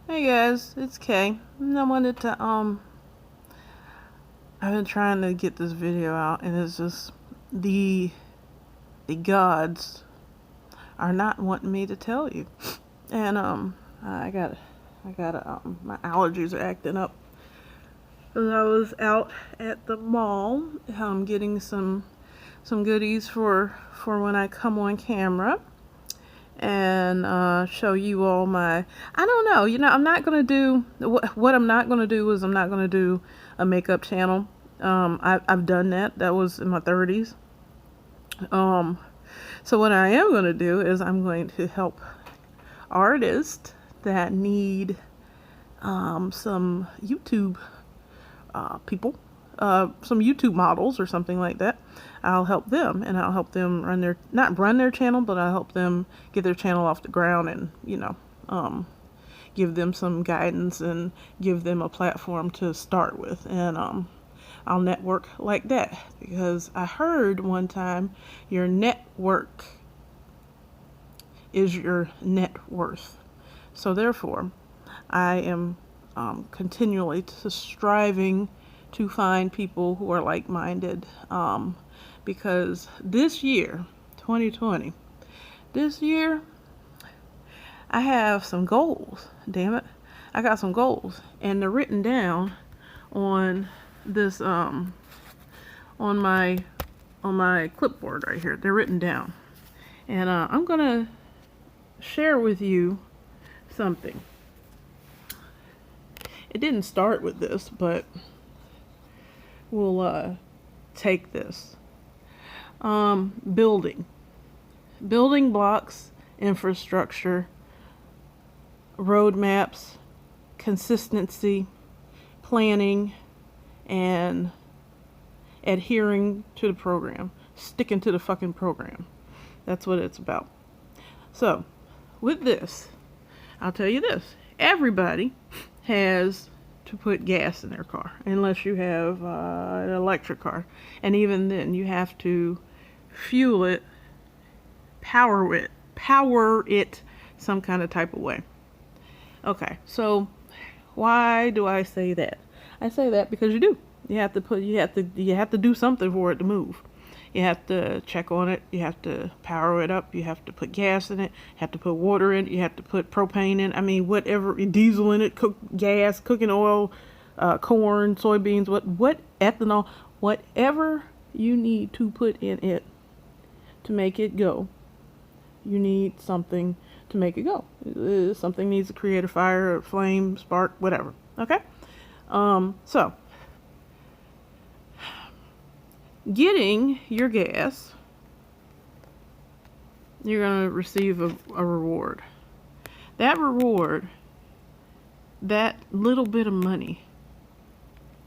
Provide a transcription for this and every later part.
Hey guys, it's Kay. And I wanted to I've been trying to get this video out, and it's just the gods are not wanting me to tell you. And my allergies are acting up. 'Cause I was out at the mall getting some goodies for when I come on camera and show you all my, I don't know, I'm not going to do, what I'm not going to do is I'm not going to do a makeup channel. I've done that. That was in my 30s. So what I am going to do is I'm going to help artists that need some YouTube people, some YouTube models or something like that. I'll help them, and I'll help them not run their channel, but I'll help them get their channel off the ground, and give them some guidance and give them a platform to start with. And I'll network like that, because I heard one time your network is your net worth. So therefore, I am continually striving to find people who are like-minded, because this year, 2020, this year, I have some goals. Damn it, I got some goals, and they're written down on this on my clipboard right here. They're written down, and I'm gonna share with you something. It didn't start with this, but we'll take this. Building blocks, infrastructure, roadmaps, consistency, planning, and adhering to the program, sticking to the fucking program. That's what it's about. So, with this, I'll tell you this: everybody has to put gas in their car, unless you have an electric car, and even then, you have to fuel it, power it some kind of type of way. Okay, so why do I say that? I say that because you do. You have to do something for it to move. You have to check on it. You have to power it up. You have to put gas in it. You have to put water in it. You have to put propane in. I mean, whatever, diesel in it, gas, cooking oil, corn, soybeans, what ethanol, whatever you need to put in it to make it go. You need something to make it go. Something needs to create a fire, a flame, spark, whatever. Okay? So, getting your gas, you're going to receive a reward. That reward, that little bit of money,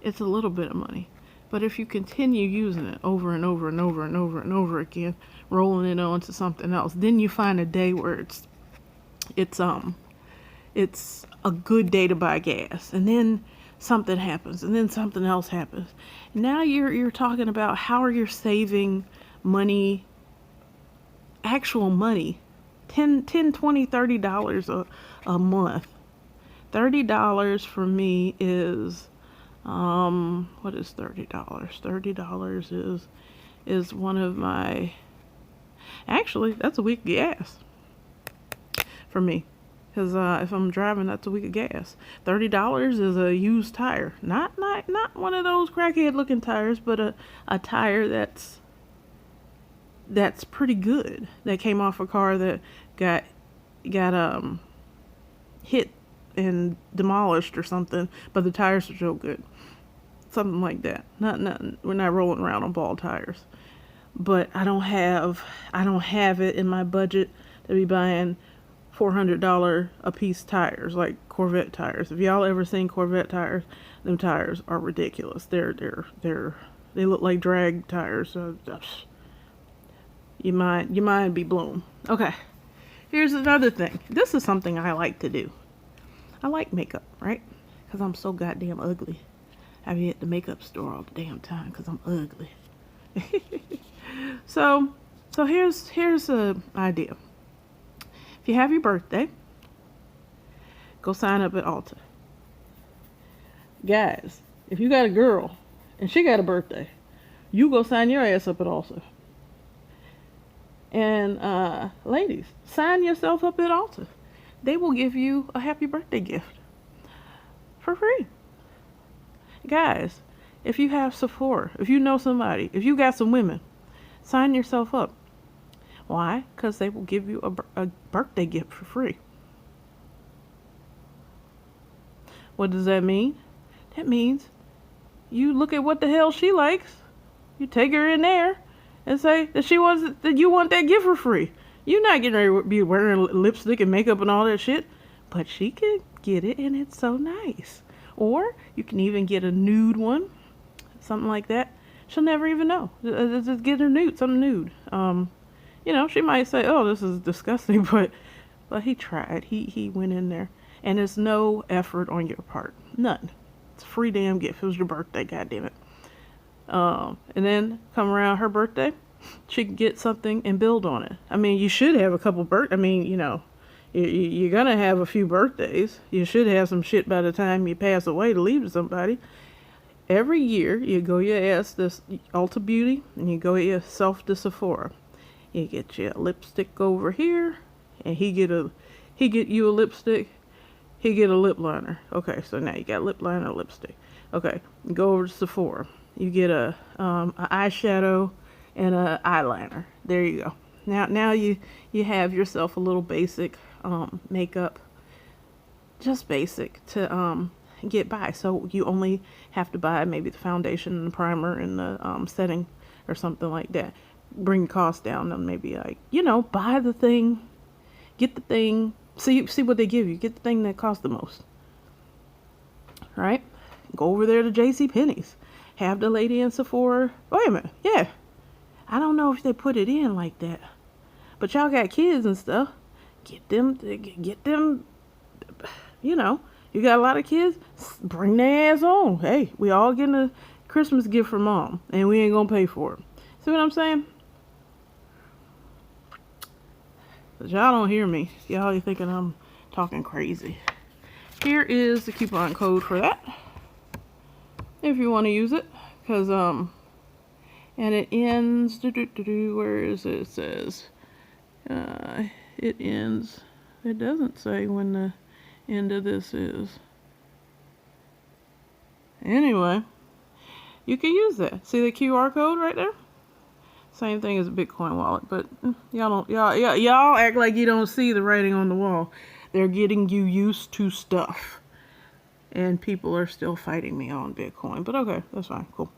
it's a little bit of money. But if you continue using it over and over and over and over and over again, rolling it on to something else, then you find a day where it's a good day to buy gas, and then something happens, and then something else happens. Now you're talking about how you're saving money, actual money, $10, $20, $30 a month. $30 for me is what is $30? $30 is one of my, actually, that's a week of gas for me. Because if I'm driving, that's a week of gas. $30 is a used tire. Not one of those crackhead looking tires, but a tire that's pretty good. That came off a car that got hit and demolished or something, but the tires are so good. Something like that. We're not rolling around on bald tires. But I don't have it in my budget to be buying $400 a piece tires, like Corvette tires. If y'all ever seen Corvette tires, them tires are ridiculous. They look like drag tires. You mind be blown. Okay, here's another thing. This is something I like to do. I like makeup, right? Because I'm so goddamn ugly. I be at the makeup store all the damn time because I'm ugly. So here's an idea. If you have your birthday, Go sign up at Alta. Guys, if you got a girl and she got a birthday, you go sign your ass up at Alta. And ladies, sign yourself up at Alta. They will give you a happy birthday gift for free. Guys, if you have Sephora, if you know somebody, if you got some women, sign yourself up. Why? Because they will give you a birthday gift for free. What does that mean? That means you look at what the hell she likes, you take her in there and say that you want that gift for free. You're not getting ready to be wearing lipstick and makeup and all that shit, but she can get it and it's so nice. Or you can even get a nude one, something like that. She'll never even know. Just get her nude, something nude. You know, she might say, "Oh, this is disgusting," but he tried. He went in there, and there's no effort on your part, none. It's a free damn gift. It was your birthday, goddammit. And then come around her birthday, she can get something and build on it. I mean, you should have a couple I mean, you know, you're gonna have a few birthdays. You should have some shit by the time you pass away to leave to somebody. Every year, you go your ass to Ulta Beauty, and you go yourself to Sephora. You get your lipstick over here, and he get you a lipstick. He get a lip liner. Okay, so now you got lip liner, lipstick. Okay, go over to Sephora. You get a eyeshadow and a eyeliner. There you go. Now you have yourself a little basic makeup, just basic to get by. So you only have to buy maybe the foundation and the primer and the setting or something like that. Bring the cost down and maybe like, you know, buy the thing, get the thing, see what they give you, get the thing that costs the most. Right? Go over there to JCPenney's. Have the lady in Sephora. Wait a minute, yeah. I don't know if they put it in like that, but y'all got kids and stuff. Get them, you know, you got a lot of kids, bring their ass on. Hey, we all getting a Christmas gift from mom, and we ain't gonna pay for it. See what I'm saying? But y'all don't hear me. Y'all are thinking I'm talking crazy. Here is the coupon code for that, if you want to use it, because and it ends. Where is it? It says it ends. It doesn't say when the end of this is. Anyway, you can use that. See the QR code right there? Same thing as a Bitcoin wallet, but y'all act like you don't see the writing on the wall. They're getting you used to stuff, and people are still fighting me on Bitcoin. But okay, that's fine, cool.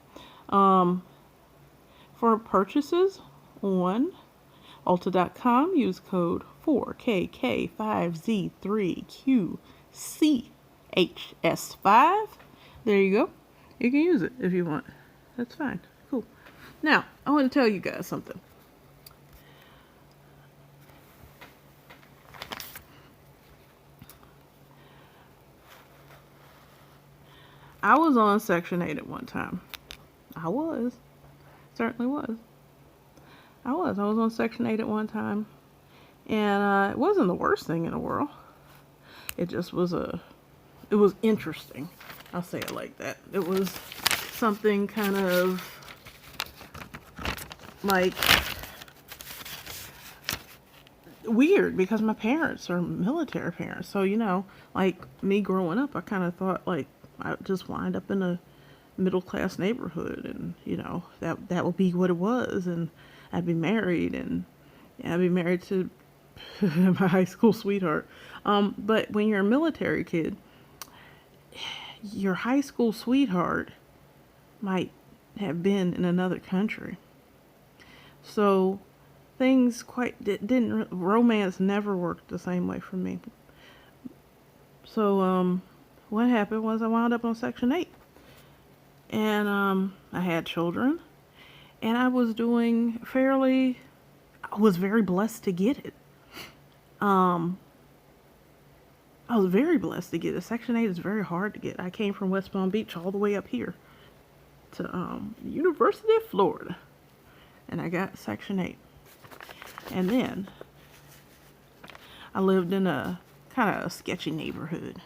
For purchases on Ulta.com, use code 4KK5Z3QCHS5. There you go. You can use it if you want. That's fine. Cool. Now, I want to tell you guys something. I was on Section 8 at one time. I was. Certainly was. I was on Section 8 at one time. And it wasn't the worst thing in the world. It just was it was interesting. I'll say it like that. It was something kind of like weird because my parents are military parents. So, you know, like me growing up, I kind of thought like I'd just wind up in a middle class neighborhood and, you know, that would be what it was. And I'd be married and I'd be married to my high school sweetheart. But when you're a military kid, your high school sweetheart might have been in another country. So things romance never worked the same way for me. So, what happened was I wound up on Section 8. And, I had children. And I was I was very blessed to get it. I was very blessed to get it. Section 8 is very hard to get. I came from West Palm Beach all the way up here to University of Florida. And I got Section 8. And then I lived in a kind of a sketchy neighborhood.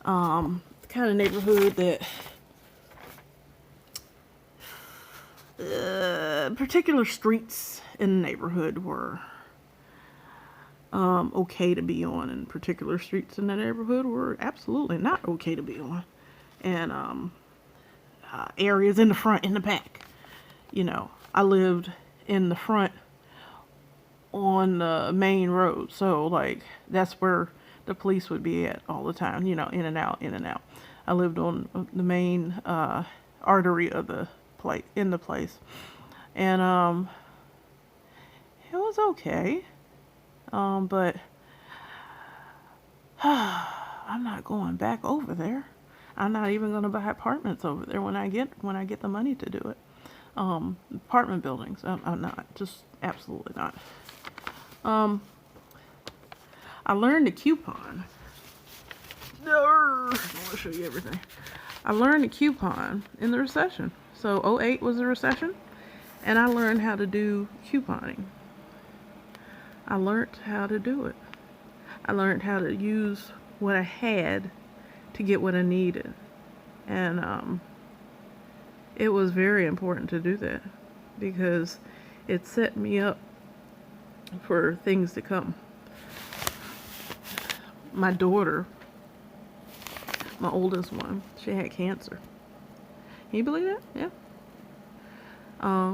The kind of neighborhood that particular streets in the neighborhood were okay to be on, and particular streets in the neighborhood were absolutely not okay to be on. And areas in the front, in the back. You know, I lived in the front on the main road, so like that's where the police would be at all the time, you know, in and out, in and out. I lived on the main artery of the place, in the place, and it was okay, but I'm not going back over there. I'm not even going to buy apartments over there when I get the money to do it. Apartment buildings, I'm not, just absolutely not. I learned a coupon. I want to show you everything. I learned a coupon in the recession. So 2008 was the recession, and I learned how to do couponing. I learned how to do it. I learned how to use what I had to get what I needed. And it was very important to do that because it set me up for things to come. My daughter, my oldest one, she had cancer. Can you believe that? Yeah.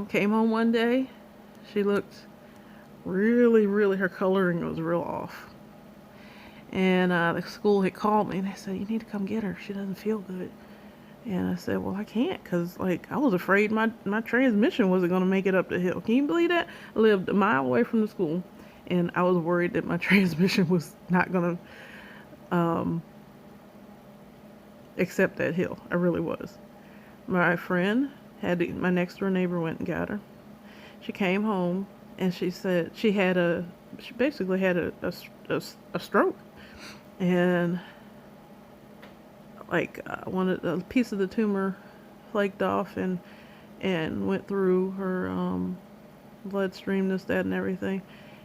Came home one day. She looked really, her coloring was real off. And the school had called me and they said, you need to come get her. She doesn't feel good. And I said, well, I can't, because like I was afraid my transmission wasn't going to make it up the hill. Can you believe that? I lived a mile away from the school, and I was worried that my transmission was not going to accept that hill. I really was. My friend my next door neighbor went and got her. She came home and she said she basically had a stroke, and like a piece of the tumor flaked off and went through her bloodstream, this, that, and everything.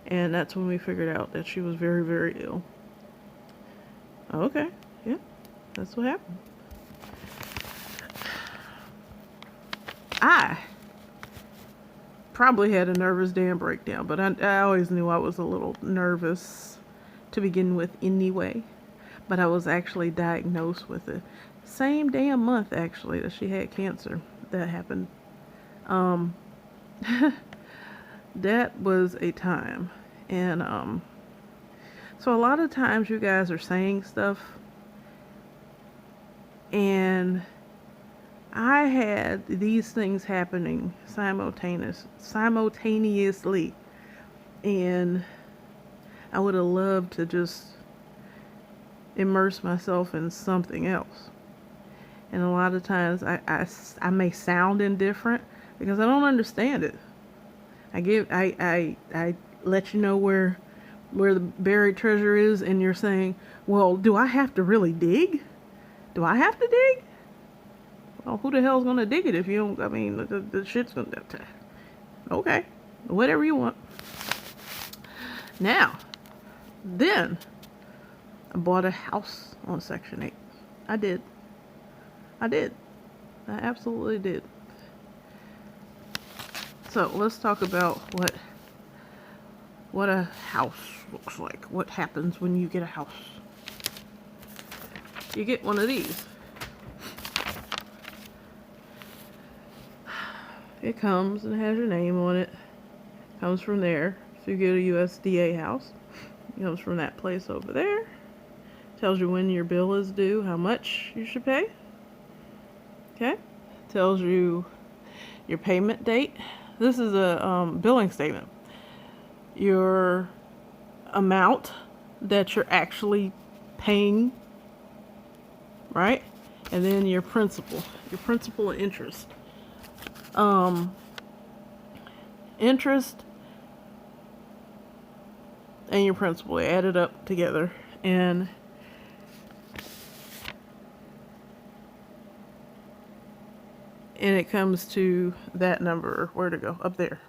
And that's when we figured out that she was very ill. Okay, yeah, that's what happened. I probably had a nervous damn breakdown, but I always knew I was a little nervous to begin with anyway. But I was actually diagnosed with it same damn month, actually, that she had cancer. That happened. That was a time. And so a lot of times you guys are saying stuff, and I had these things happening simultaneously, and I would have loved to just immerse myself in something else. And a lot of times I may sound indifferent because I don't understand it. I let you know where the buried treasure is, and you're saying, well, do I have to really dig? Do I have to dig? Well, who the hell's gonna dig it if you don't? I mean, the shit's gonna. Okay, whatever you want. Now, then I bought a house on Section 8. I did. I absolutely did. So let's talk about what a house looks like. What happens when you get a house? You get one of these. It comes and has your name on it. Comes from there. So you get a USDA house. It comes from that place over there. Tells you when your bill is due, how much you should pay. Okay? Tells you your payment date. This is a billing statement. Your amount that you're actually paying, right? And then your principal and interest. Interest and your principal added up together, and it comes to that number. Where to go? Up there.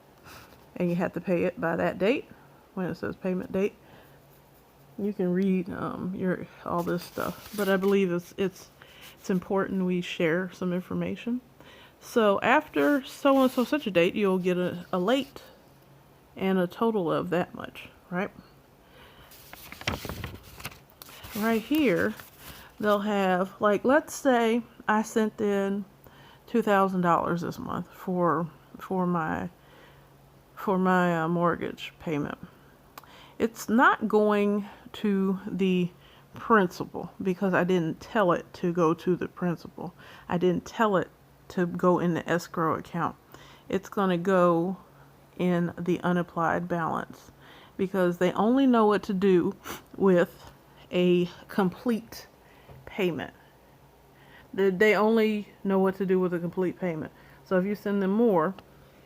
And you have to pay it by that date when it says payment date. You can read your all this stuff, but I believe it's important we share some information. So after so and so such a date, you'll get a late and a total of that much, right? Right here, they'll have, like, let's say I sent in $2,000 this month for my mortgage payment. It's not going to the principal because I didn't tell it to go to the principal. I didn't tell it to go in the escrow account. It's going to go in the unapplied balance because they only know what to do with a complete payment. They only know what to do with a complete payment. So if you send them more,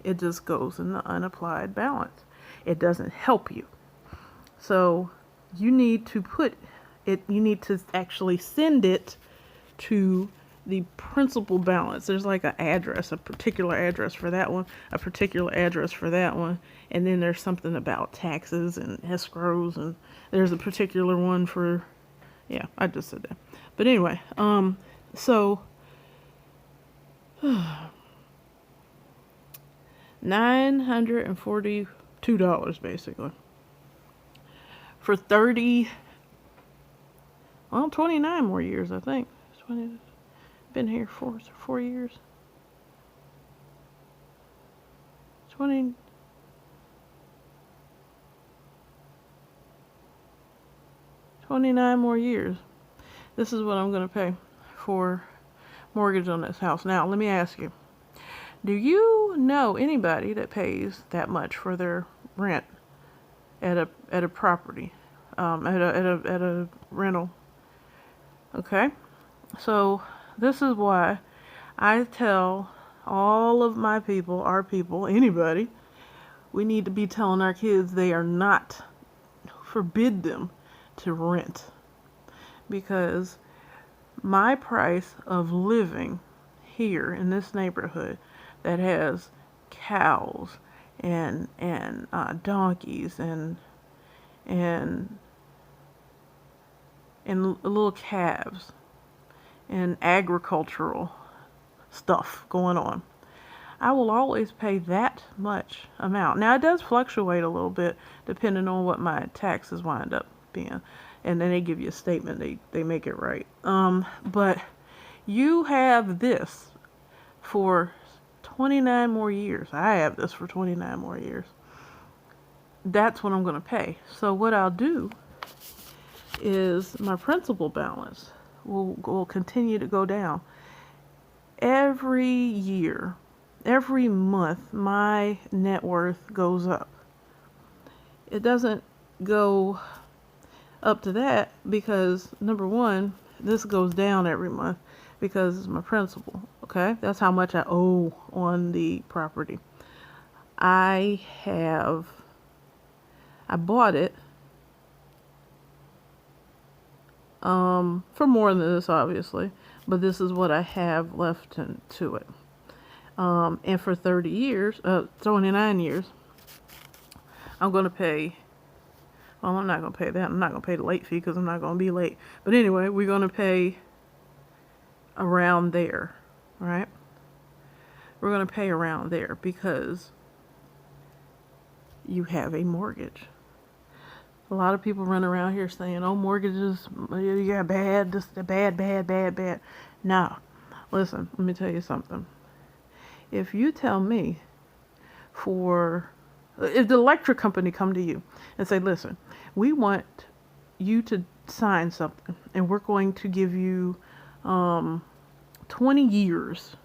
it just goes in the unapplied balance. It doesn't help you. So you need to put it, you need to actually send it to the principal balance. There's like an address, a particular address for that one, a particular address for that one, and then there's something about taxes and escrows, and there's a particular one for, yeah, I just said that. But anyway, so $942 basically for 29 more years, I think. 20, been here for 4 years. 29 more years. This is what I'm going to pay for mortgage on this house. Now, let me ask you. Do you know anybody that pays that much for their rent at a property, at a rental? Okay, so this is why I tell all of my people, our people, anybody, we need to be telling our kids they are not, forbid them to rent, because my price of living here in this neighborhood that has cows and donkeys and little calves and agricultural stuff going on, I will always pay that much amount. Now, it does fluctuate a little bit depending on what my taxes wind up being, and then they give you a statement, they make it right. But you have this for 29 more years. I have this for 29 more years. That's what I'm going to pay. So what I'll do is my principal balance will continue to go down. Every year, every month, my net worth goes up. It doesn't go up to that because, number one, this goes down every month because it's my principal. Okay, that's how much I owe on the property. I bought it for more than this, obviously, but this is what I have left to it. And for 29 years, I'm going to pay, well, I'm not going to pay that. I'm not going to pay the late fee because I'm not going to be late. But anyway, we're going to pay around there, right? We're going to pay around there because you have a mortgage. A lot of people run around here saying, oh, mortgages, yeah, bad, this, bad. No, listen, let me tell you something. If you tell me if the electric company come to you and say, listen, we want you to sign something and we're going to give you 20 years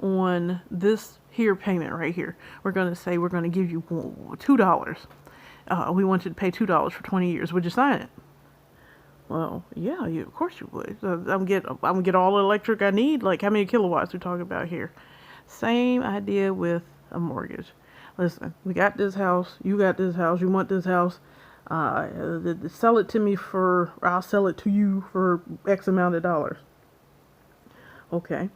on this here payment right here. We're going to say we're going to give you $2. We want you to pay $2 for 20 years. Would you sign it? Well, yeah, of course you would. I'm gonna get all the electric I need. Like, how many kilowatts we talking about here? Same idea with a mortgage. Listen, we got this house. You got this house. You want this house. Sell it to me I'll sell it to you for X amount of dollars. Okay.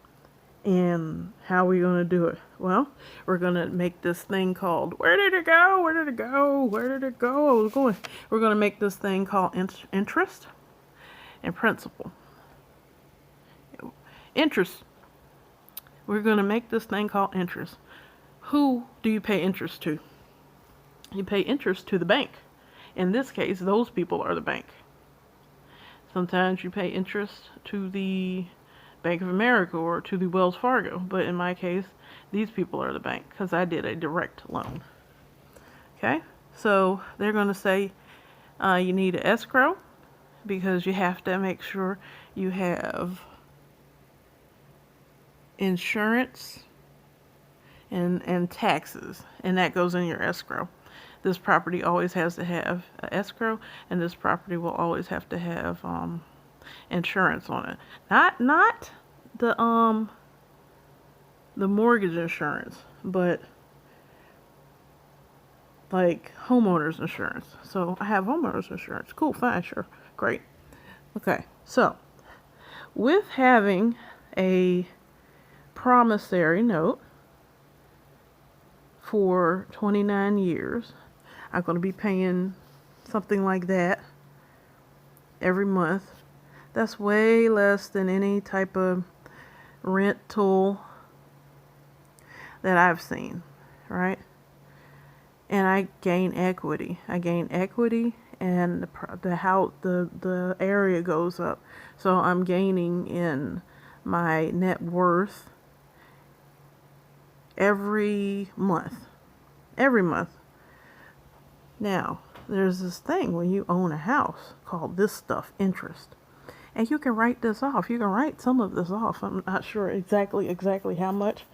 And how are we going to do it? Well, we're going to make this thing called, where did it go? Where did it go? Where did it go? We're going to make this thing called interest and principal. Interest. We're going to make this thing called interest. Who do you pay interest to? You pay interest to the bank. In this case, those people are the bank. Sometimes you pay interest to the Bank of America or to the Wells Fargo, but in my case, these people are the bank because I did a direct loan. Okay, so they're going to say you need an escrow because you have to make sure you have insurance and taxes, and that goes in your escrow. This property always has to have an escrow, and this property will always have to have insurance on it. Not the mortgage insurance, but like homeowners insurance. So I have homeowners insurance. Cool, fine, sure, great. Okay, so with having a promissory note for 29 years, I'm going to be paying something like that every month. That's way less than any type of rental that I've seen, right? And I gain equity. And the area goes up. So I'm gaining in my net worth every month. Now, there's this thing when you own a house called this stuff, interest. And you can write this off. You can write some of this off. I'm not sure exactly how much.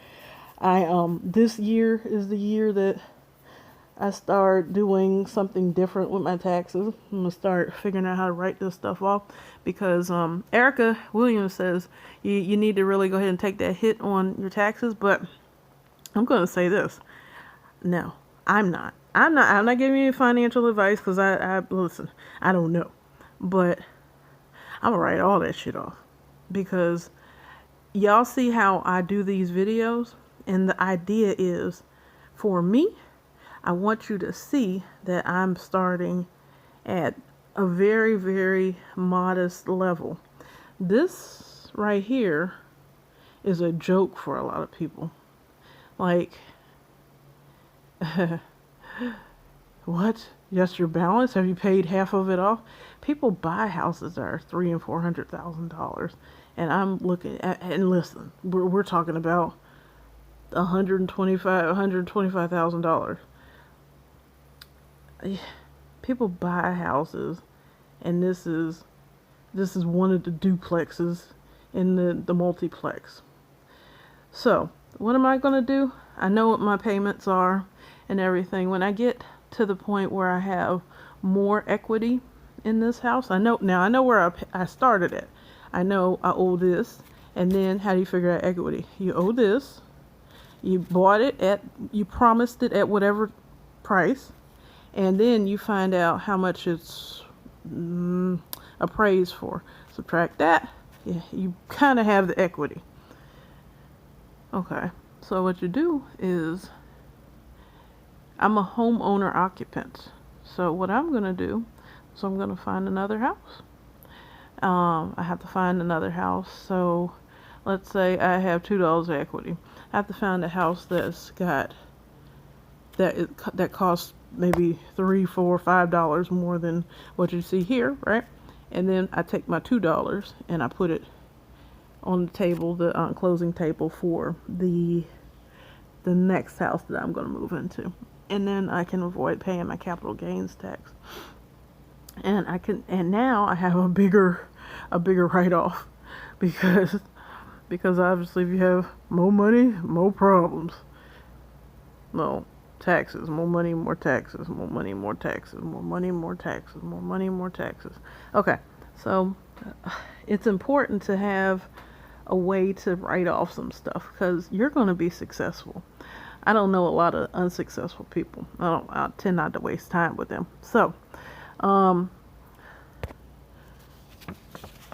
This year is the year that I start doing something different with my taxes. I'm going to start figuring out how to write this stuff off because Erica Williams says you need to really go ahead and take that hit on your taxes. But I'm going to say this. No, I'm not giving you financial advice because listen, I don't know. But I'm going to write all that shit off because y'all see how I do these videos, and the idea is for me, I want you to see that I'm starting at a very, very modest level. This right here is a joke for a lot of people. Like, what? Just your balance? Have you paid half of it off? People buy houses that are $300,000 and $400,000, and I'm looking at, and listen, we're talking about $125,000. People buy houses, and this is one of the duplexes in the multiplex. So what am I going to do? I know what my payments are and everything. When I get to the point where I have more equity in this house, I know where I started at. I know I owe this, and then how do you figure out equity? You owe this, you bought it you promised it at whatever price, and then you find out how much it's appraised for. Subtract that, yeah, you kind of have the equity. Okay, so what you do is, I'm a homeowner occupant. So what I'm going to do is I'm going to find another house. I have to find another house. So let's say I have $2 equity. I have to find a house that costs maybe $3, $4, $5 more than what you see here, right? And then I take my $2 and I put it on the table, the closing table for the next house that I'm going to move into. And then I can avoid paying my capital gains tax. And now I have a bigger write-off because obviously if you have more money, more problems. No, taxes, more money, more taxes, more money, more taxes, more money, more taxes, more money, more taxes. Okay, so it's important to have a way to write off some stuff because you're going to be successful. I don't know a lot of unsuccessful people. I tend not to waste time with them. So,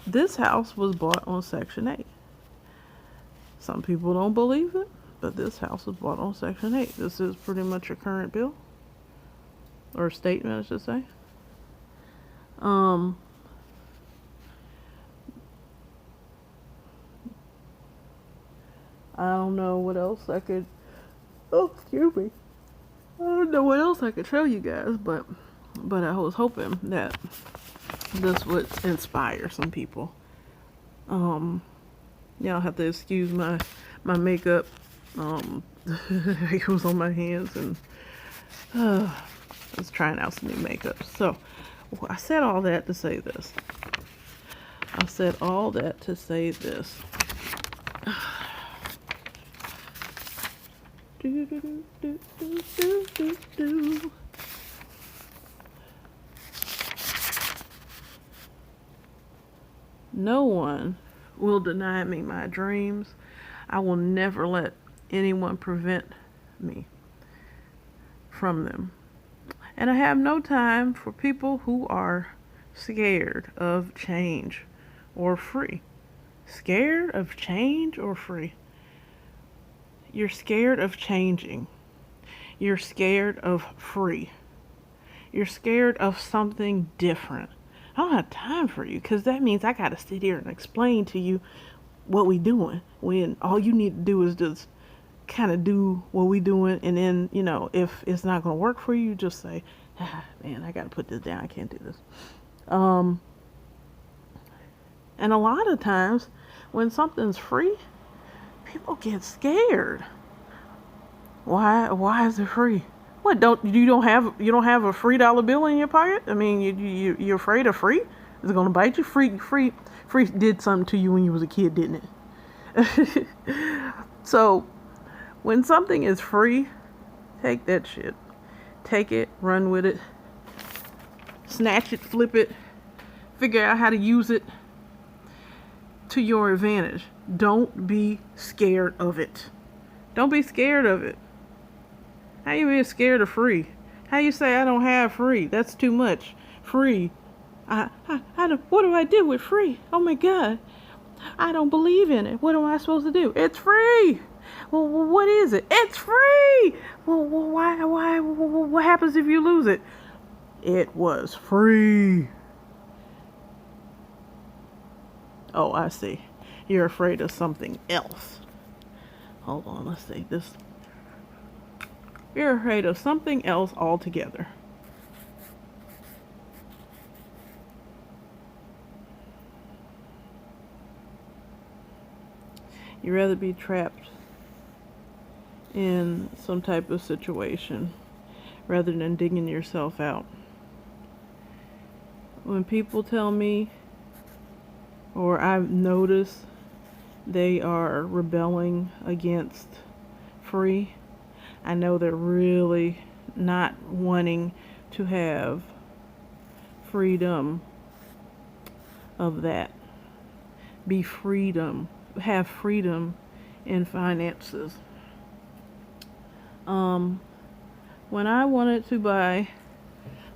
this house was bought on Section 8. Some people don't believe it, but this house was bought on Section 8. This is pretty much a current bill, or statement, I should say. I don't know what else I could, excuse me. I don't know what else I could show you guys, but I was hoping that this would inspire some people. Y'all have to excuse my makeup. It was on my hands, and I was trying out some new makeup. So I said all that to say this. No one will deny me my dreams. I will never let anyone prevent me from them. And I have no time for people who are scared of change or free. Scared of change or free? You're scared of changing. You're scared of free. You're scared of something different. I don't have time for you, because that means I got to sit here and explain to you what we doing, when all you need to do is just kind of do what we doing. And then, if it's not going to work for you, just say, man, I got to put this down. I can't do this. And a lot of times when something's free, people get scared. Why is it free? What, you don't have a $3 bill in your pocket? I mean, you're afraid of free? Is it going to bite you? Free did something to you when you was a kid, didn't it? So when something is free, take that shit. Take it, run with it, snatch it, flip it, figure out how to use it to your advantage. Don't be scared of it. Don't be scared of it. How you being scared of free? How you say I don't have free? That's too much. Free. What do I do with free? Oh my God. I don't believe in it. What am I supposed to do? It's free. Well, what is it? It's free. Well, why? What happens if you lose it? It was free. Oh, I see. You're afraid of something else. Hold on, let's see this. You're afraid of something else altogether. You'd rather be trapped in some type of situation rather than digging yourself out. When people tell me, or I've noticed they are rebelling against free, I know they're really not wanting to have freedom of that. Have freedom in finances. When I wanted to buy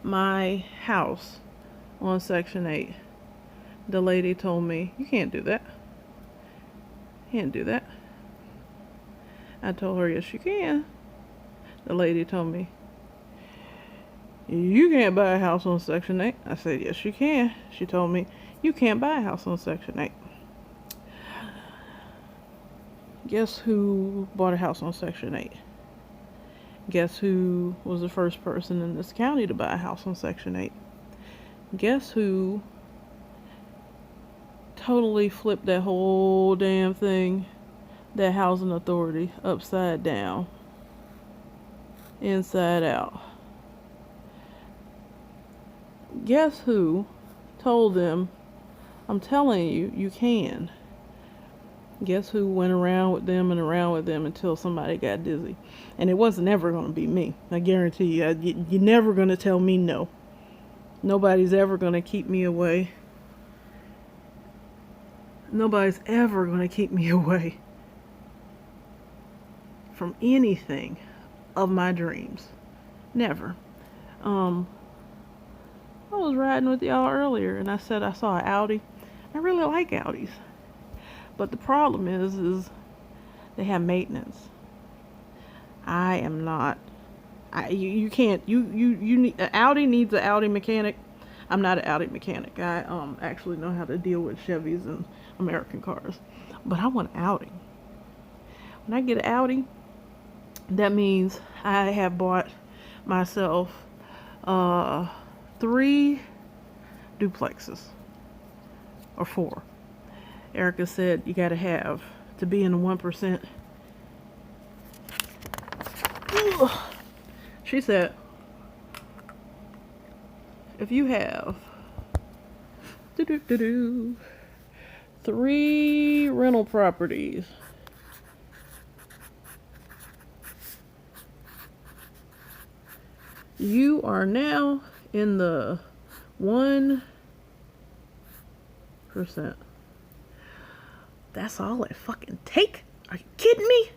my house on Section 8, the lady told me, you can't do that. You can't do that. I told her, yes, you can. The lady told me, you can't buy a house on Section 8. I said, yes, you can. She told me, you can't buy a house on Section 8. Guess who bought a house on Section 8? Guess who was the first person in this county to buy a house on Section 8? Guess who totally flipped that whole damn thing, that housing authority, upside down, inside out? Guess who told them, I'm telling you, you can. Guess who went around with them until somebody got dizzy? And it wasn't ever going to be me. I guarantee you. You're never going to tell me no. Nobody's ever going to keep me away. Nobody's ever going to keep me away from anything of my dreams. Never. I was riding with y'all earlier and I said I saw an Audi. I really like Audis. But the problem is They have maintenance. I am not. You can't. You need an Audi needs an Audi mechanic. I'm not an Audi mechanic. I actually know how to deal with Chevys and American cars, but I want an Audi. When I get an Audi, that means I have bought myself 3 duplexes or 4. Erica said you gotta have to be in the 1%. She said if you have 3 rental properties, you are now in the 1%. That's all it fucking take? Are you kidding me?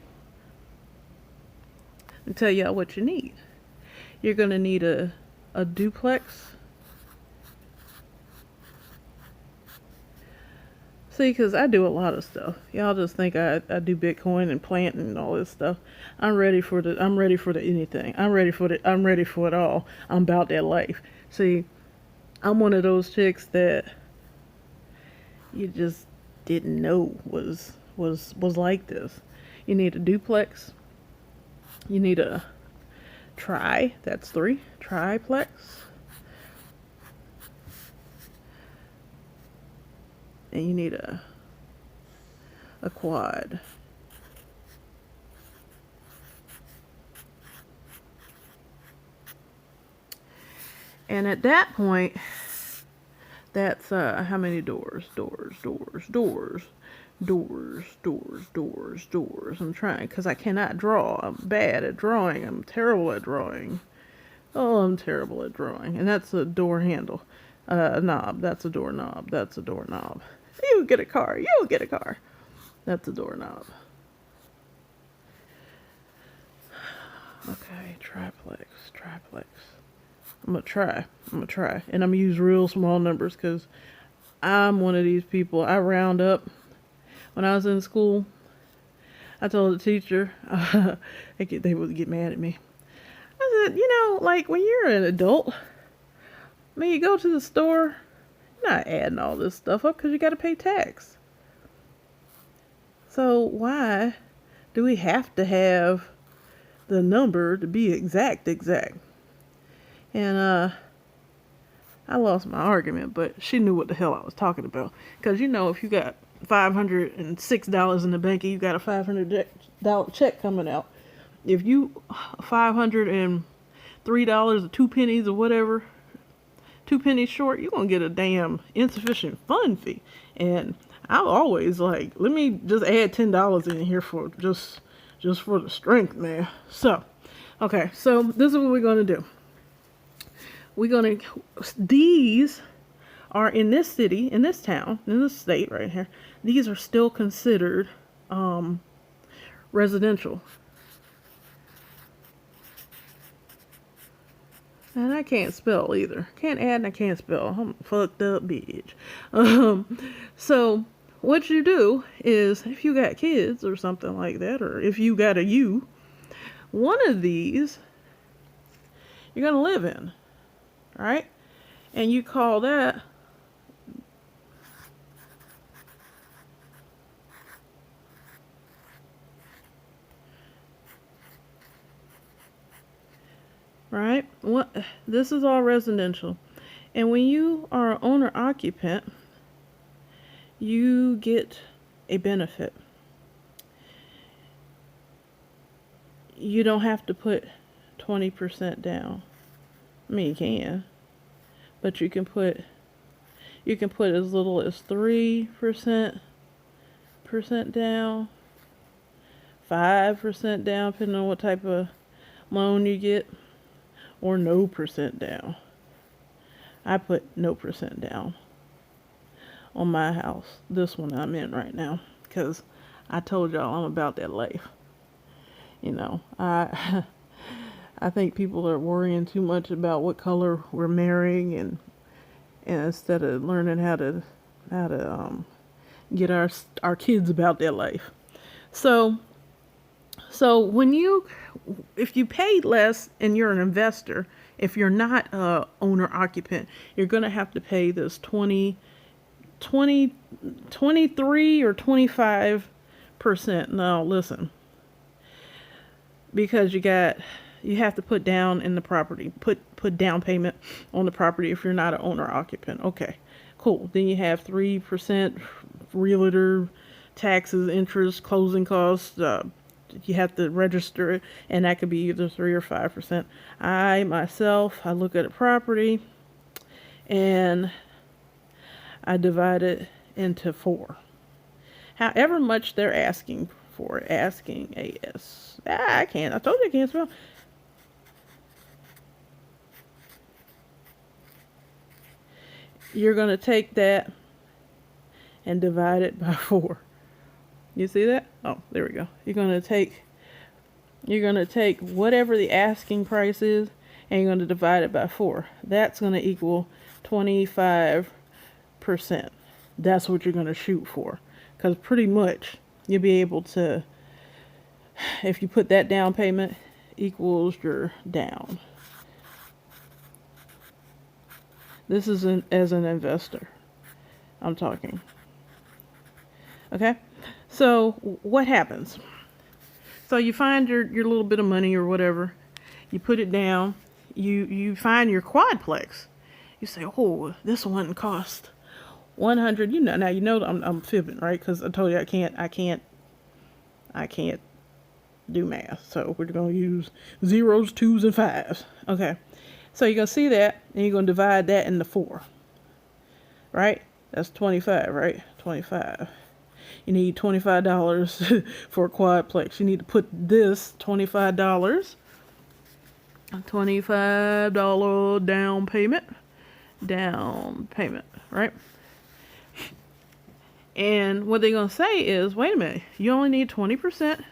I'll tell y'all what you need. You're gonna need a duplex. See, because I do a lot of stuff. Y'all just think I do Bitcoin and planting and all this stuff. I'm ready for the anything. I'm ready for it all. I'm about that life. See, I'm one of those chicks that you just didn't know was like this. You need a duplex. You need a that's 3, triplex. And you need a quad. And at that point, that's how many doors? I'm trying, because I cannot draw. I'm bad at drawing. I'm terrible at drawing. Oh, I'm terrible at drawing. And that's a door handle. Knob. That's a door knob. That's a door knob. You get a car. You get a car. That's a doorknob. Okay, triplex. I'm gonna try. And I'm gonna use real small numbers because I'm one of these people. I round up. When I was in school, I told the teacher, they would get mad at me. I said, like when you're an adult, when you go to the store, you're not adding all this stuff up because you got to pay tax. So why do we have to have the number to be exact? And I lost my argument, but she knew what the hell I was talking about. Because if you got $506 in the bank and you got a $500 check coming out, if you $503 or 2 pennies or whatever, 2 pennies short, you're gonna get a damn insufficient fund fee. And I'm always like, let me just add $10 in here for just for the strength, man. So, okay, so this is what we're gonna do. These are in this city, in this town, in this state right here. These are still considered residential. And I can't spell either. Can't add and I can't spell. I'm a fucked up bitch. So what you do is, if you got kids or something like that, or if you got one of these you're gonna live in. Right? And you call that right? This is all residential. And when you are an owner occupant, you get a benefit. You don't have to put 20% down. I mean, you can, but you can put as little as 3% down, 5% down, depending on what type of loan you get, or no percent down. I put no percent down on my house, this one I'm in right now, because I told y'all I'm about that life. I think people are worrying too much about what color we're marrying, and instead of learning how to get our kids about their life. So So if you paid less and you're an investor, if you're not a owner occupant, you're going to have to pay this 23 or 25%. Now listen, because you have to put down in the property, put down payment on the property if you're not an owner occupant. Okay, cool. Then you have 3% realtor taxes, interest, closing costs. You have to register it, and that could be either 3 or 5%. I look at a property and I divide it into 4. However much they're asking for it. Asking AS. I can't. I told you I can't spell. You're going to take that and divide it by 4. You see that? Oh, there we go. You're going to take whatever the asking price is, and you're going to divide it by 4. That's going to equal 25%. That's what you're going to shoot for. Because pretty much you'll be able to, if you put that down payment equals your down. This is as an investor I'm talking. Okay? So what happens? So you find your little bit of money or whatever. You put it down. You find your quadplex. You say, oh, this one cost 100. Now I'm fibbing, right? Because I told you I can't do math. So we're going to use zeros, 2s, and 5s. Okay. So you're going to see that, and you're going to divide that into 4. Right? That's 25, right? 25. You need $25 for a quadplex. You need to put this $25 down payment, right? And what they're going to say is, wait a minute, you only need 20%.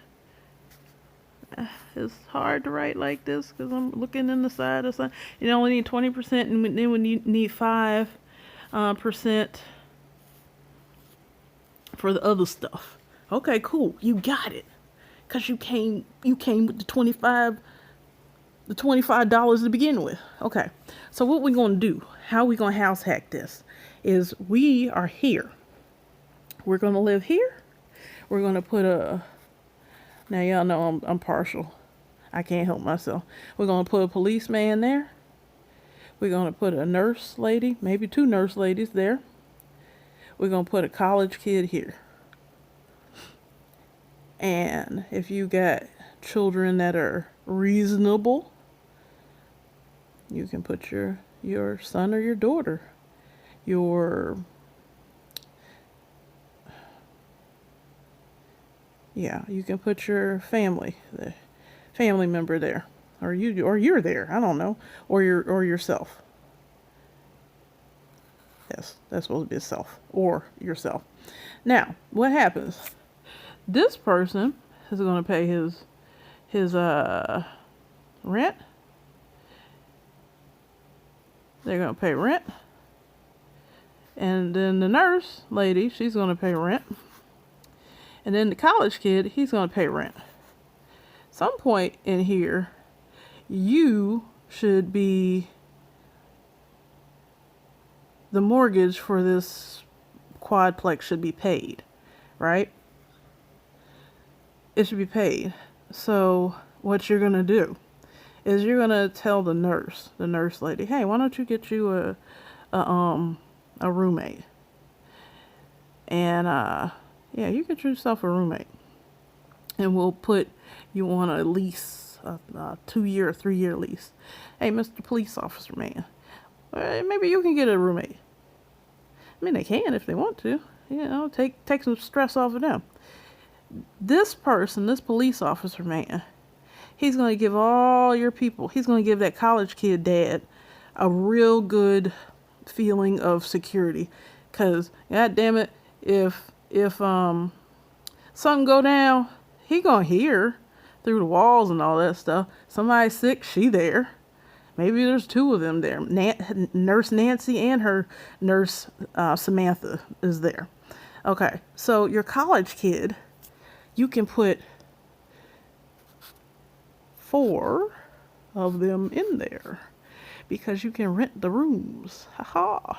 It's hard to write like this because I'm looking in the side of something. You only need 20%, and then when you need 5% for the other stuff. Okay, cool. You got it. Because you came with the $25 to begin with. Okay. So what we're going to do, how we going to house hack this, is we are here. We're going to live here. We're going to put now y'all know I'm partial. I can't help myself. We're going to put a policeman there. We're going to put a nurse lady, maybe 2 nurse ladies there. We're going to put a college kid here. And if you got children that are reasonable, you can put your son or your daughter, you can put your the family member there, or you're there, I don't know, or yourself. Yes, that's supposed to be a self, or yourself. Now, what happens? This person is going to pay his rent. They're going to pay rent. And then the nurse lady, she's going to pay rent. And then the college kid, he's going to pay rent. Some point in here, you should be the mortgage for this quadplex should be paid, right? It should be paid. So what you're going to do is you're going to tell the nurse lady, hey, why don't you get you a roommate? And you get yourself a roommate. And we'll put you on a lease, a 2-year or 3-year lease. Hey, Mr. Police Officer man, maybe you can get a roommate. I mean, they can if they want to. Take some stress off of them. This person, this police officer man, he's going to give all your people, he's going to give that college kid dad a real good feeling of security. Because, god damn it, if something go down, he going to hear through the walls and all that stuff. Somebody's sick, she there. Maybe there's 2 of them there. Nurse Nancy and her nurse Samantha is there. Okay, so your college kid, you can put 4 of them in there because you can rent the rooms. Haha.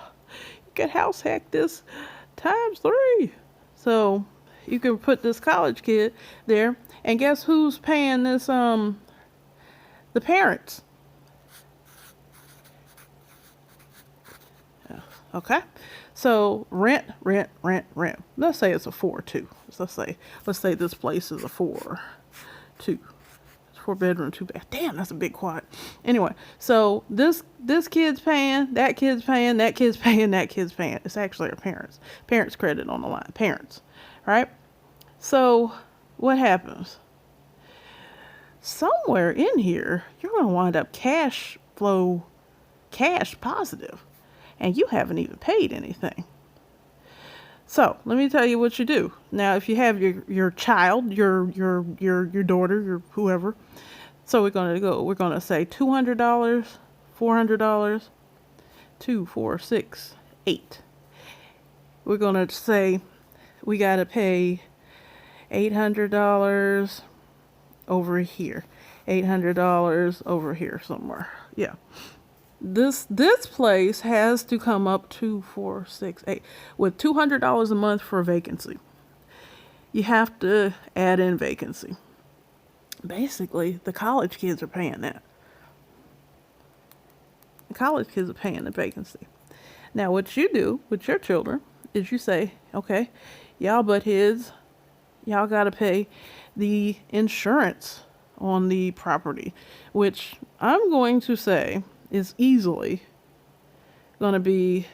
You can house hack this times 3. So you can put this college kid there, and guess who's paying this? The parents. Okay, so rent. Let's say it's a 4 too. Let's say this place is a 4 2. 4 bedroom, 2 bath. Damn, that's a big quad. Anyway, so this kid's paying, that kid's paying, that kid's paying, that kid's paying. It's actually our parents. Parents credit on the line. Parents, right? So what happens? Somewhere in here, you're going to wind up cash positive, and you haven't even paid anything. So let me tell you what you do. Now, if you have your child, your daughter, your whoever, so we're going to say $200, $400, 2, 4, 6, 8. We're going to say we got to pay $800 over here, $800 over here somewhere. Yeah. This place has to come up 2, 4, 6, 8 with $200 a month for a vacancy. You have to add in vacancy. Basically, the college kids are paying that. The college kids are paying the vacancy. Now, what you do with your children is you say, okay, y'all butt heads, y'all got to pay the insurance on the property, which I'm going to say is easily going to be,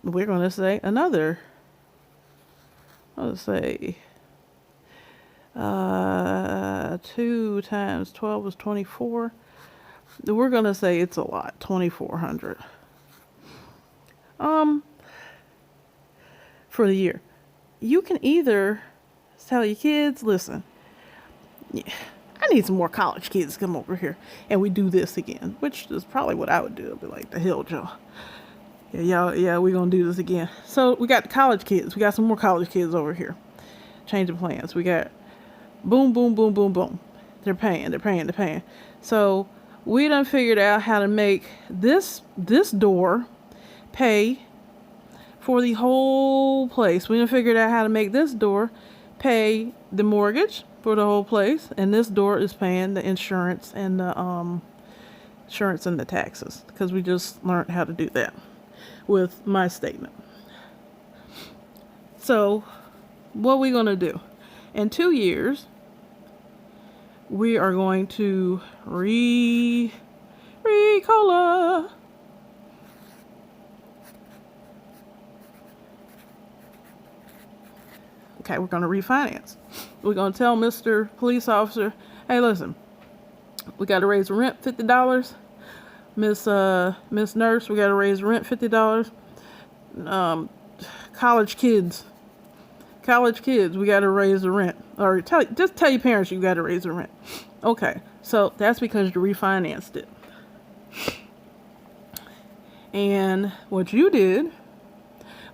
we're going to say another, let's say 2 times 12 is 24. We're going to say it's a lot, 2,400 for the year. You can either tell your kids, listen, yeah, I need some more college kids to come over here, and we do this again, which is probably what I would do. I'd be like, the hell, Joe. Yeah, we're going to do this again. So we got the college kids. We got some more college kids over here. Change of plans. We got boom, boom, boom, boom, boom. They're paying. So we done figured out how to make this door pay for the whole place. We done figured out how to make this door pay the mortgage for the whole place, and this door is paying the insurance and the taxes, because we just learned how to do that with my statement. So what are we going to do? In 2 years, we are going to Ricola. Okay, we're going to refinance. We're going to tell Mr. Police Officer, hey, listen, we got to raise the rent $50. Miss Nurse, we got to raise the rent $50. College kids, we got to raise the rent. Or just tell your parents you got to raise the rent. Okay, so that's because you refinanced it. And what you did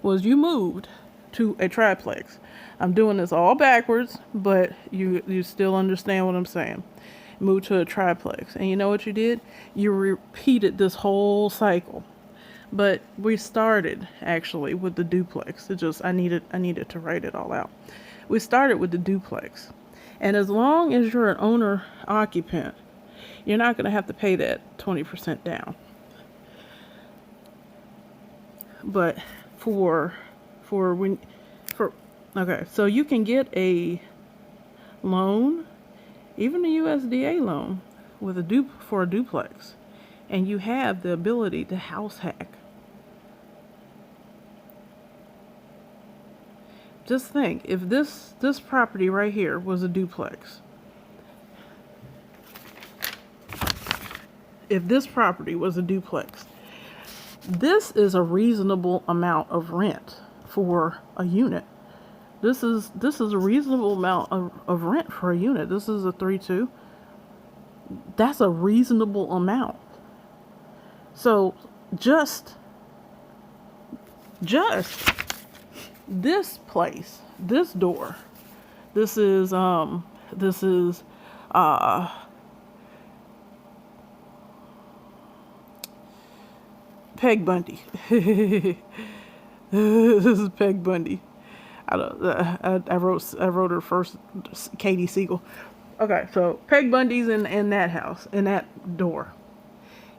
was you moved to a triplex. I'm doing this all backwards, but you still understand what I'm saying. Moved to a triplex. And you know what you did? You repeated this whole cycle. But we started actually with the duplex. I needed to write it all out. We started with the duplex. And as long as you're an owner occupant, you're not going to have to pay that 20% down. But okay, so you can get a loan, even a USDA loan, for a duplex, and you have the ability to house hack. Just think, if this property right here was a duplex, this is a reasonable amount of rent for a unit. This is a reasonable amount of rent for a unit. This is a 3-2. That's a reasonable amount. So just this place, this door, this is uh, Peg Bundy. This is Peg Bundy. I wrote her first, Katie Siegel. Okay, so Peg Bundy's in that house, in that door,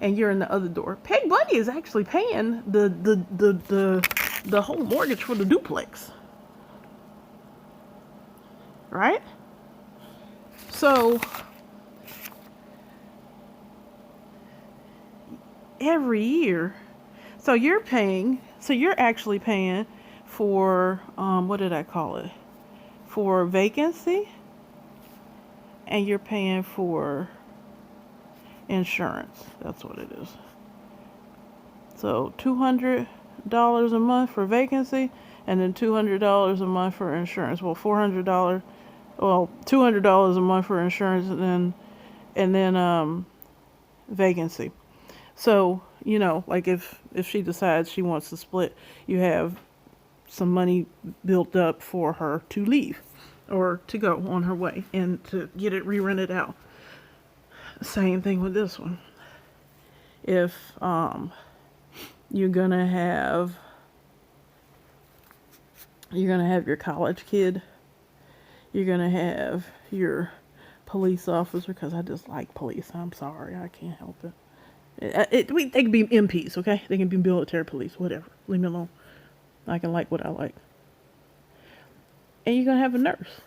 and you're in the other door. Peg Bundy is actually paying the whole mortgage for the duplex, right? So every year, so you're actually paying for what did I call it? For vacancy, and you're paying for insurance. That's what it is. So $200 a month for vacancy, and then $200 a month for insurance. Well, $200 a month for insurance, and then vacancy. So, like if she decides she wants to split, you have some money built up for her to leave or to go on her way and to get it re-rented out. Same thing with this one. If you're gonna have your college kid, you're gonna have your police officer, because I just like police. I'm sorry, I can't help it. They can be MPs, okay? They can be military police, whatever. Leave me alone. I can like what I like. And you're gonna have a nurse.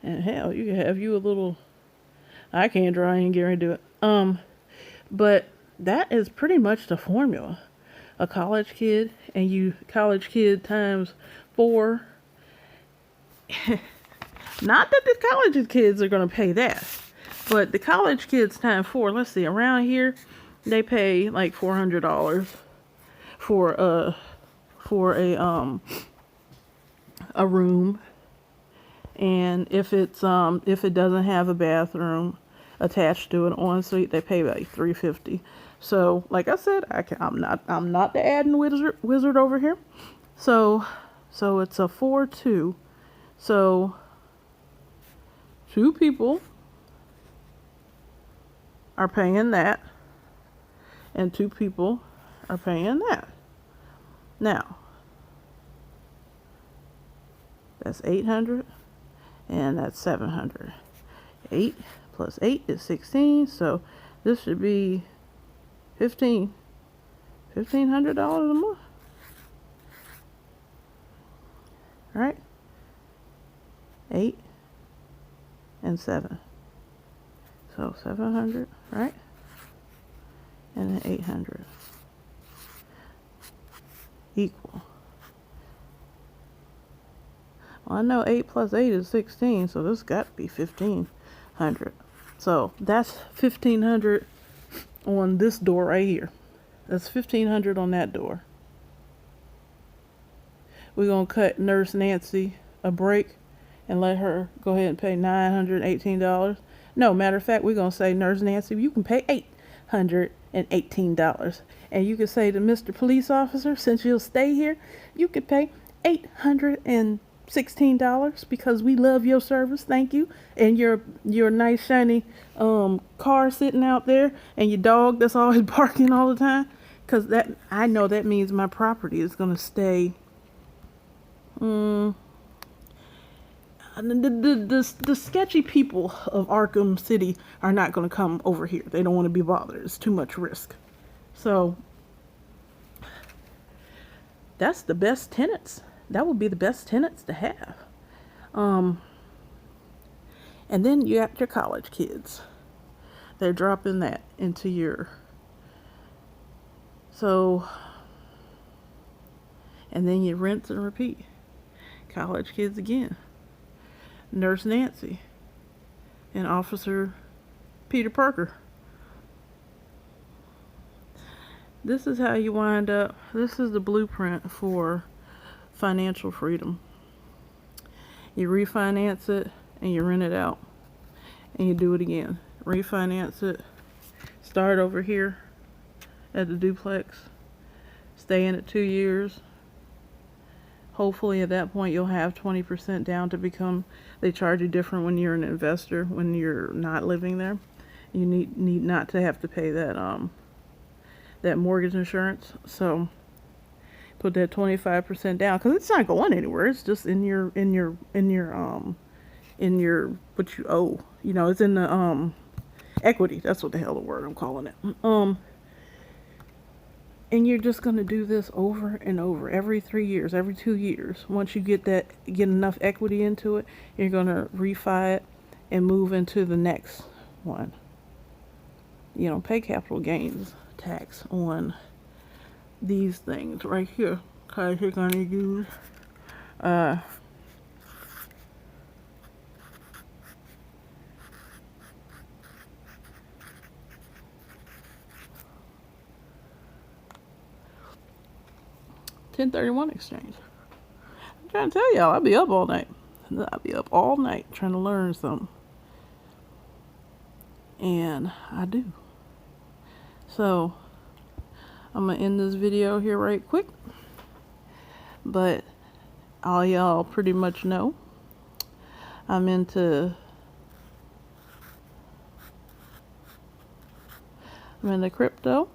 And hell, you can have you a little. I can't draw. I ain't getting ready to do it. But that is pretty much the formula. A college kid, and you college kid times 4. Not that the college kids are gonna pay that, but the college kids times 4. Let's see. Around here, they pay like $400 for a room. And if it doesn't have a bathroom attached to an ensuite, they pay like $350. So, like I said, I'm not the adding wizard over here. So it's a 4-2. So 2 people are paying that, and 2 people are paying that. Now, that's 800. And that's 700. 8 plus 8 is 16. So this should be $1,500 a month. Right? 8 and 7. So 700, right? And then 800 equal. Well, I know 8 plus 8 is 16, so this got to be 1,500. So that's 1,500 on this door right here. That's 1,500 on that door. We're going to cut Nurse Nancy a break and let her go ahead and pay $918. No, matter of fact, we're going to say, Nurse Nancy, you can pay $818. And you can say to Mr. Police Officer, since you'll stay here, you could pay $816 because we love your service. Thank you. And your nice shiny car sitting out there, and your dog that's always barking all the time, because that, I know that means my property is going to stay the sketchy people of Arkham City are not going to come over here. They don't want to be bothered. It's too much risk. So that's the best tenants. That would be the best tenants to have. And then you got your college kids. They're dropping that into your. So, and then you rinse and repeat. College kids again. Nurse Nancy and Officer Peter Parker. This is how you wind up. This is the blueprint for financial freedom. You refinance it and you rent it out, and you do it again. Refinance it, start over here at the duplex, stay in it 2 years, hopefully at that point you'll have 20% down to become, they charge you different when you're an investor, when you're not living there. You need not to have to pay that mortgage insurance. So put that 25% down, because it's not going anywhere. It's just in your what you owe. You know, it's in the equity. That's what the hell the word I'm calling it. And you're just gonna do this over and over, every 3 years, every 2 years. Once you get enough equity into it, you're gonna refi it and move into the next one. You know, pay capital gains tax on these things right here, because you're gonna use (1031) exchange. I'm trying to tell y'all, I'll be up all night. I'll be up all night trying to learn something. And I do. So, I'm going to end this video here right quick. But all y'all pretty much know I'm into crypto.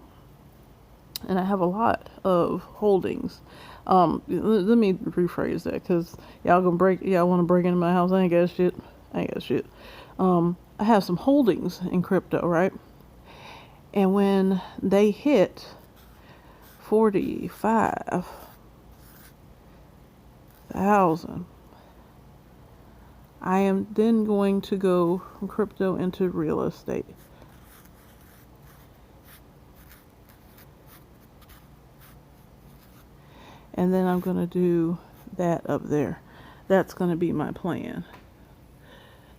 And I have a lot of holdings. Let me rephrase that, because y'all want to break into my house. I ain't got shit. I have some holdings in crypto, right? And when they hit 45,000, I am then going to go from crypto into real estate. And then I'm going to do that up there. That's going to be my plan.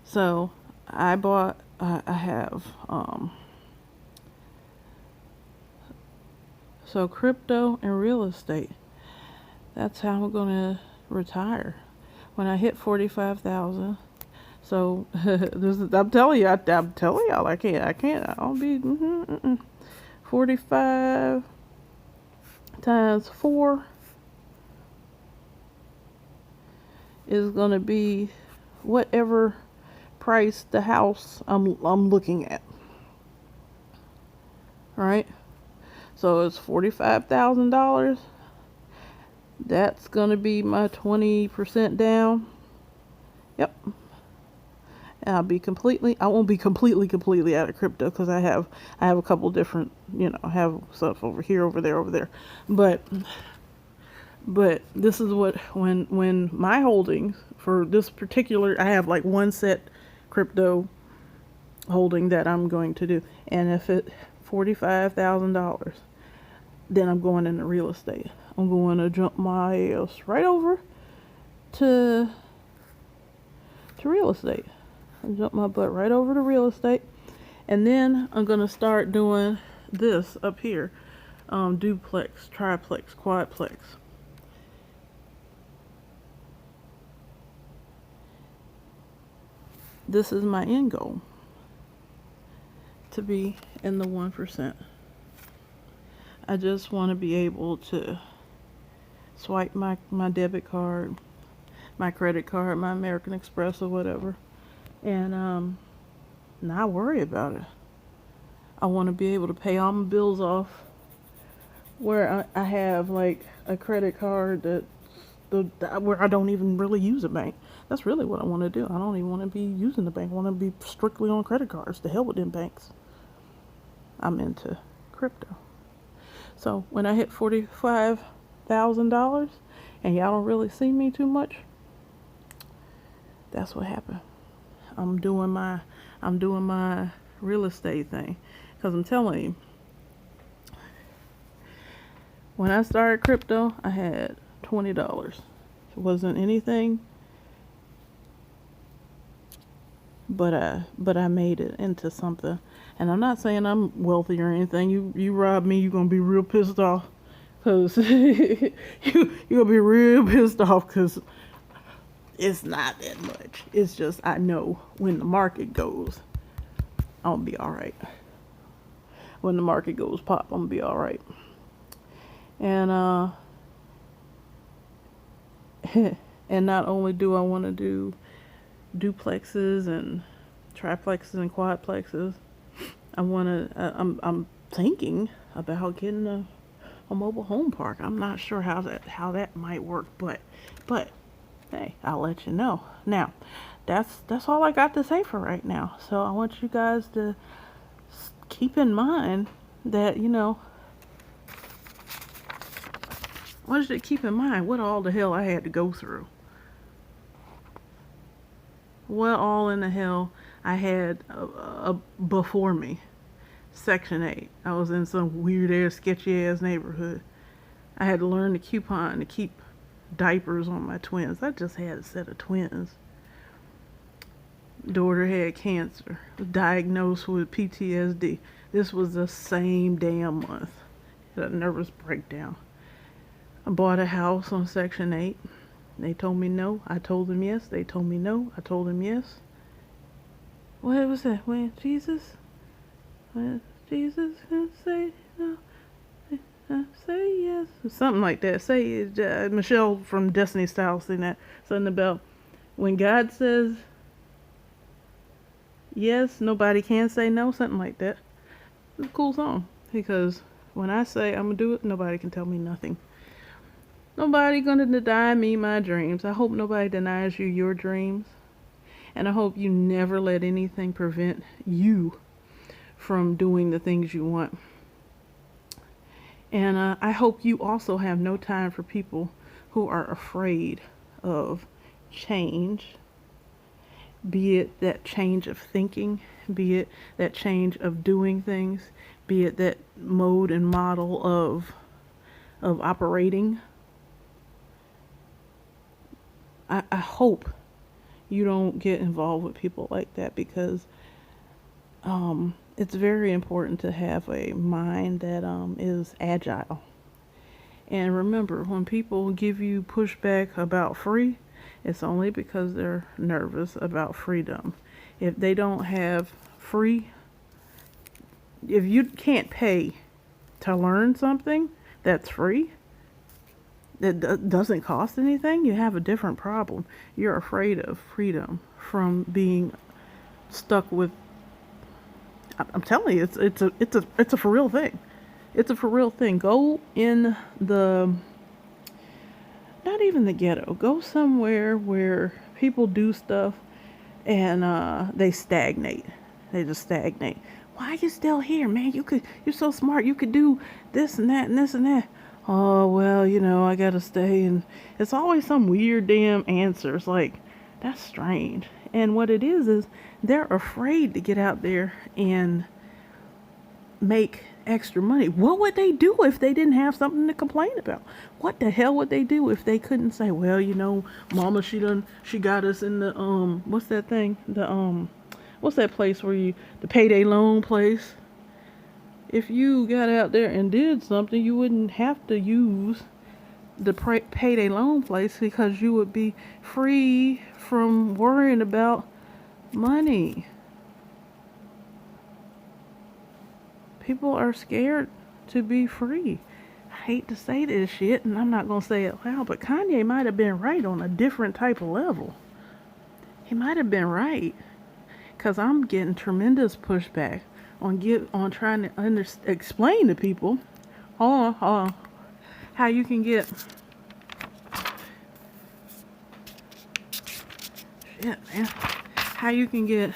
So I have, so crypto and real estate. That's how I'm going to retire. When I hit 45,000. So I'm telling y'all, I can't. I'll be 45 times 4 is gonna be whatever price the house I'm looking at. All right. So it's $45,000. That's gonna be my 20% down. Yep. And I won't be completely out of crypto, because I have a couple different, I have stuff over here, over there. But this is what, when my holdings for this particular, I have like one set crypto holding that I'm going to do. And if it $45,000, then I'm going into real estate. I'm going to jump my ass right over to real estate. I jump my butt right over to real estate. And then I'm going to start doing this up here. Duplex, triplex, quadplex. This is my end goal, to be in the 1%. I just want to be able to swipe my debit card, my credit card, my American Express or whatever, and not worry about it. I want to be able to pay all my bills off, where I have like a credit card where I don't even really use a bank. That's really what I want to do. I don't even want to be using the bank. I want to be strictly on credit cards. To hell with them banks. I'm into crypto. So when I hit $45,000 and y'all don't really see me too much, that's what happened. I'm doing my real estate thing, because I'm telling you, when I started crypto, I had $20. It wasn't anything, but I made it into something. And I'm not saying I'm wealthy or anything. You rob me, you're gonna be real pissed off, cause you're gonna be real pissed off, cause it's not that much. It's just, I know when the market goes, I'm gonna be all right. When the market goes pop, I'm gonna be all right. And And not only do I want to do duplexes and triplexes and quadplexes, I'm thinking about getting a mobile home park. I'm not sure how that might work, but hey, I'll let you know. Now, that's all I got to say for right now. So I want you guys to keep in mind that, I want you to keep in mind what all the hell I had to go through. What all in the hell I had before me. Section 8. I was in some weird ass, sketchy ass neighborhood. I had to learn the coupon to keep diapers on my twins. I just had a set of twins. Daughter had cancer, was diagnosed with PTSD. This was the same damn month. Had a nervous breakdown. I bought a house on Section 8. They told me no. I told them yes. They told me no. I told them yes. What was that? When Jesus can say no, say yes. Something like that. Say Michelle from Destiny's Style saying that. Something about when God says yes, nobody can say no. Something like that. It's a cool song. Because when I say I'm going to do it, nobody can tell me nothing. Nobody gonna deny me my dreams. I hope nobody denies you your dreams. And I hope you never let anything prevent you from doing the things you want. And I hope you also have no time for people who are afraid of change. Be it that change of thinking, be it that change of doing things, be it that mode and model of operating. I hope you don't get involved with people like that, because it's very important to have a mind that is agile. And remember, when people give you pushback about free, it's only because they're nervous about freedom. If they don't have free, if you can't pay to learn something that's free, that doesn't cost anything, you have a different problem. You're afraid of freedom from being stuck with. I'm telling you, it's a for real thing. It's a for real thing. Go in the, not even the ghetto. Go somewhere where people do stuff and they stagnate. They just stagnate. Why are you still here, man? You're so smart. You could do this and that and this and that. Oh, well, I gotta stay. And it's always some weird damn answer. It's like, that's strange. And what it is they're afraid to get out there and make extra money. What would they do if they didn't have something to complain about? What the hell would they do if they couldn't say, well, mama, she got us in the, what's that thing? What's that place the payday loan place? If you got out there and did something, you wouldn't have to use the payday loan place, because you would be free from worrying about money. People are scared to be free. I hate to say this shit, and I'm not going to say it loud, but Kanye might have been right on a different type of level. He might have been right, because I'm getting tremendous pushback on trying to explain to people how you can get how you can get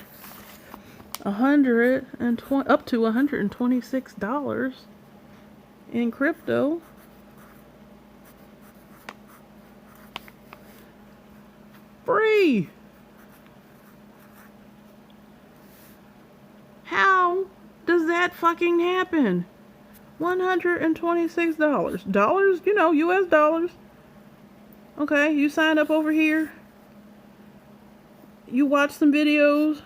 up to $126 in crypto free. How does that fucking happen? $126. Dollars, US dollars. Okay, you signed up over here. You watch some videos.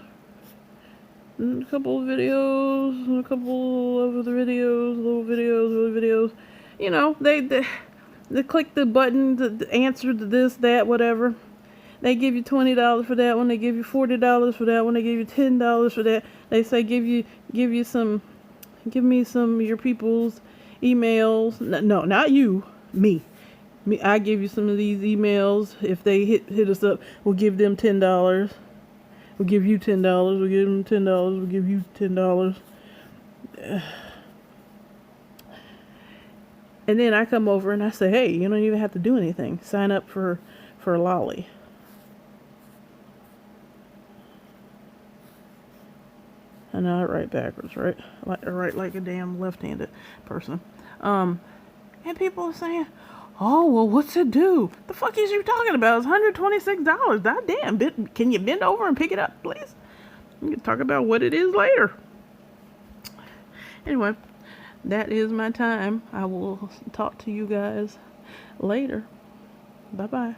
A couple of videos, a couple of other videos, little videos. They click the button to answer to this, that, whatever. They give you $20 for that one. They give you $40 for that one. They give you $10 for that. They say give me some of your people's emails. No, not you, me. I give you some of these emails. If they hit us up, we'll give them $10. We'll give you $10. We'll give them $10. We'll give you $10. And then I come over and I say, hey, you don't even have to do anything. Sign up for Lolli. I know I write backwards, right? I write like a damn left-handed person. And people are saying, oh, well, what's it do? The fuck is you talking about? It's $126. God damn, can you bend over and pick it up, please? We can talk about what it is later. Anyway, that is my time. I will talk to you guys later. Bye-bye.